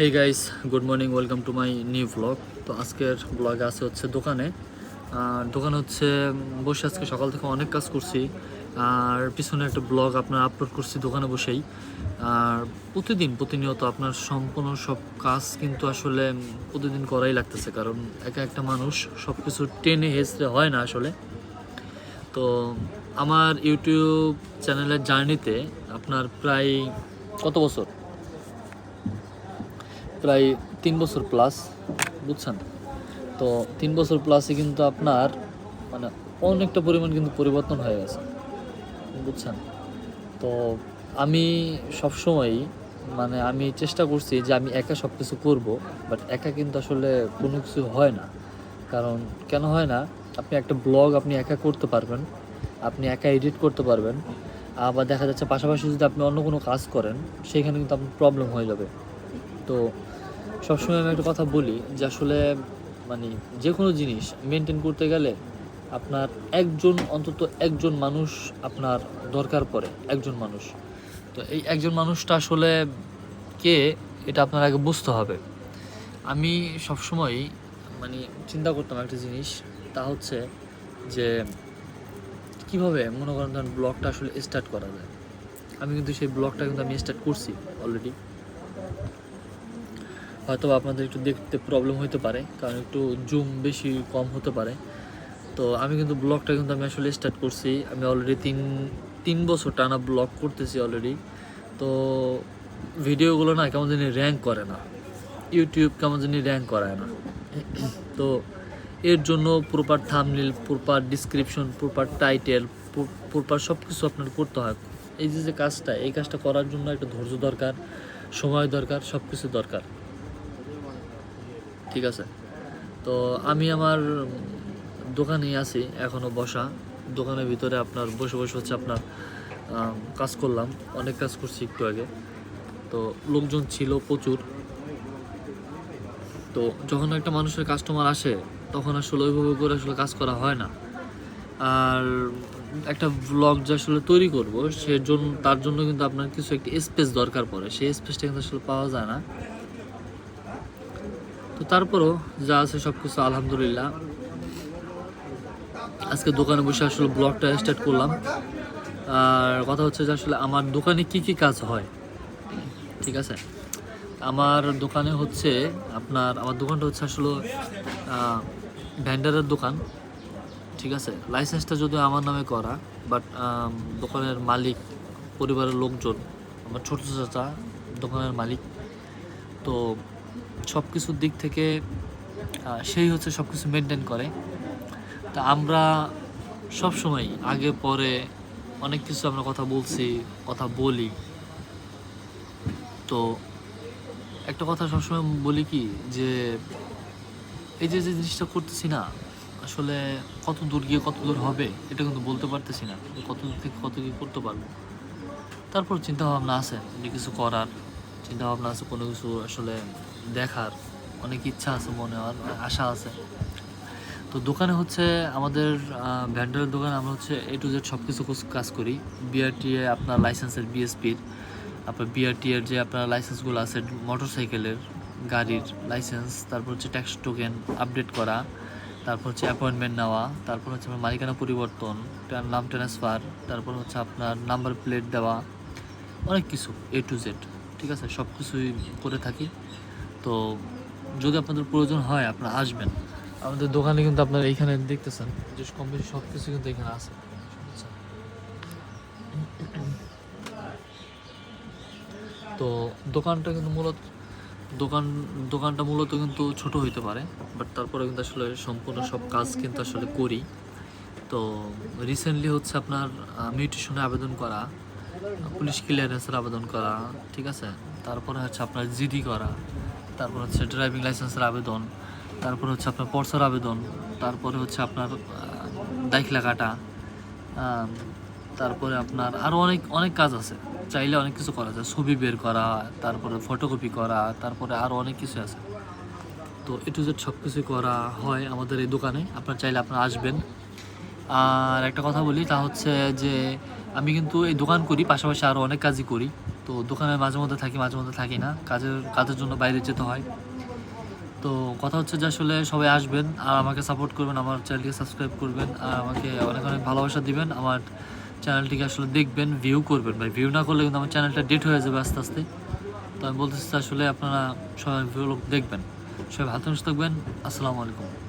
Hey guys, good morning, welcome to my new blog. তো আজকের ব্লগে আছে হচ্ছে দোকানে। দোকানে হচ্ছে বসে আজকে সকাল থেকে অনেক কাজ করছি। আর পিছনে একটা ব্লগ আপনার আপলোড করছি দোকানে বসেই। আর প্রতিনিয়ত আপনার সম্পূর্ণ সব কাজ কিন্তু আসলে প্রতিদিন করাই লাগতেছে, কারণ একা একটা মানুষ সব কিছু টেনে হেঁচড়ে হয় না আসলে। তো আমার ইউটিউব চ্যানেলের জার্নিতে আপনার প্রায় কত বছর, প্রায় 3 বছর প্লাস, বুঝছেন? তো 3 বছর প্লাসে কিন্তু আপনার মানে অনেকটা পরিমাণ কিন্তু পরিবর্তন হয়ে গেছে, বুঝছেন? তো আমি সবসময়ই আমি চেষ্টা করছি যে আমি একা সব কিছু করবো, বাট একা কিন্তু আসলে কোনো কিছু হয় না। কারণ কেন হয় না? আপনি একটা ব্লগ আপনি একা করতে পারবেন, আপনি একা এডিট করতে পারবেন, আবার দেখা যাচ্ছে পাশাপাশি যদি আপনি অন্য কোনো কাজ করেন সেখানে কিন্তু আপনার প্রবলেম হয়ে যাবে। তো সবসময় আমি একটা কথা বলি যে আসলে মানে যে কোনো জিনিস মেনটেন করতে গেলে আপনার অন্তত একজন মানুষ আপনার দরকার পড়ে, একজন মানুষ। তো এই একজন মানুষটা আসলে কে, এটা আপনার আগে বুঝতে হবে। আমি সবসময় মানে চিন্তা করতাম একটা জিনিস, তা হচ্ছে যে কীভাবে মনে করেন ধরেন ব্লগটা আসলে স্টার্ট করা যায়। আমি কিন্তু সেই ব্লগটা কিন্তু আমি স্টার্ট করছি অলরেডি। হয়তো আপনাদের একটু দেখতে প্রবলেম হতে পারে, কারণ একটু জুম বেশি কম হতে পারে। তো আমি কিন্তু ব্লগটা কিন্তু আমি আসলে স্টার্ট করছি। আমি অলরেডি তিন বছর টানা ব্লগ করতেছি অলরেডি। তো ভিডিওগুলো না কেমন জানি র্যাঙ্ক করে না, ইউটিউব কেমন জানি র্যাঙ্ক করায় না। তো এর জন্য proper thumbnail, proper description, proper title, proper সব কিছু আপনার করতে হয়। এই যে কাজটা, এই কাজটা করার জন্য একটা ধৈর্য দরকার, সময় দরকার, সব কিছু দরকার, ঠিক আছে? তো আমি আমার দোকানেই আছি এখনও বসা। দোকানের ভিতরে আপনার বসে বসে হচ্ছে আপনার কাজ করলাম, অনেক কাজ করছি একটু আগে। তো লোকজন ছিল প্রচুর। তো যখন একটা মানুষের কাস্টমার আসে তখন আসলে ওইভাবে করে আসলে কাজ করা হয় না। আর একটা ব্লগ যে আসলে তৈরি করবো তার জন্য কিন্তু আপনার কিছু একটা স্পেস দরকার পড়ে, সেই স্পেসটা কিন্তু আসলে পাওয়া যায় না। তো তারপরও যা আছে সব কিছু আলহামদুলিল্লাহ। আজকে দোকানে বসে আসলে ব্লগটা স্টার্ট করলাম। আর কথা হচ্ছে যে আসলে আমার দোকানে কি কাজ হয়, ঠিক আছে? আমার দোকানে হচ্ছে আমার দোকানটা হচ্ছে আসলে ভেন্ডারের দোকান, ঠিক আছে? লাইসেন্সটা যদিও আমার নামে করা, বাট দোকানের মালিক, পরিবারের লোকজন, আমার ছোট চাচা দোকানের মালিক। তো সব কিছুর দিক থেকে সেই হচ্ছে সব কিছু মেনটেন করে। তা আমরা সবসময় আগে পরে অনেক কিছু আমরা কথা বলি। তো একটা কথা সবসময় বলি কি, যে এই যে জিনিসটা করতেছি না, আসলে কত দূর গিয়ে কত দূর হবে এটা কিন্তু বলতে পারতেছি না, কত দূর থেকে কত কি করতে পারবো। তারপর চিন্তাভাবনা আছে যে কিছু করার, চিন্তাভাবনা আছে কোনো কিছু আসলে দেখার, অনেক ইচ্ছা আছে, মনে আশা আছে। তো দোকানে হচ্ছে আমাদের ভ্যান্ডারের দোকানে আমরা হচ্ছে A to Z সব কিছু কাজ করি। বিআরটিএ আপনার লাইসেন্সের, বিএসপির, আপনার বিআরটিএর যে আপনার লাইসেন্সগুলো আছে, মোটরসাইকেলের, গাড়ির লাইসেন্স, তারপর হচ্ছে ট্যাক্স টোকেন আপডেট করা, তারপর হচ্ছে অ্যাপয়েন্টমেন্ট নেওয়া, তারপর হচ্ছে আপনার মালিকানা পরিবর্তন, নাম ট্রান্সফার, তারপর হচ্ছে আপনার নাম্বার প্লেট দেওয়া, অনেক কিছু A to Z, ঠিক আছে? সব কিছুই করে থাকি। তো যদি আপনাদের প্রয়োজন হয় আপনারা আসবেন আমাদের দোকানে, কিন্তু আপনারা এইখানে দেখতেছেন যে কম বেশি সব কিছু কিন্তু এখানে আছে। তো দোকানটা কিন্তু দোকানটা মূলত কিন্তু ছোট হইতে পারে, বাট তারপরে কিন্তু আসলে সম্পূর্ণ সব কাজ কিন্তু আসলে করি। তো রিসেন্টলি হচ্ছে আপনার মিউটেশনে আবেদন করা, পুলিশ ক্লিয়ারেন্সের আবেদন করা, ঠিক আছে? তারপরে হচ্ছে আপনার জিডি করা, তারপর হচ্ছে ড্রাইভিং লাইসেন্সের আবেদন, তারপর হচ্ছে আপনার পর্সার আবেদন, তারপরে হচ্ছে আপনার দাখিলা কাটা, তারপরে আপনার আরও অনেক অনেক কাজ আছে। চাইলে অনেক কিছু করা যায়, ছবি বের করা, তারপরে ফটোকপি করা, তারপরে আরও অনেক কিছু আছে। তো A to Z সব কিছুই করা হয় আমাদের এই দোকানে। আপনার চাইলে আপনারা আসবেন। আর একটা কথা বলি, তা হচ্ছে যে আমি কিন্তু এই দোকান করি, পাশাপাশি আরও অনেক কাজই করি। তো দোকানে মাঝে মধ্যে থাকি না, কাজের জন্য বাইরে যেতে হয়। তো কথা হচ্ছে যে আসলে সবাই আসবেন আর আমাকে সাপোর্ট করবেন, আমার চ্যানেলটিকে সাবস্ক্রাইব করবেন আর আমাকে অনেক অনেক ভালোবাসা দিবেন। আমার চ্যানেলটিকে আসলে দেখবেন, ভিউ করবেন ভাই, ভিউ না করলে কিন্তু আমার চ্যানেলটা ডেট হয়ে যাবে আস্তে আস্তে। তো আমি বলতেছি আসলে আপনারা সবাই ভিউ দেখবেন। সবাই ভালো থাকবেন। আসসালামু আলাইকুম।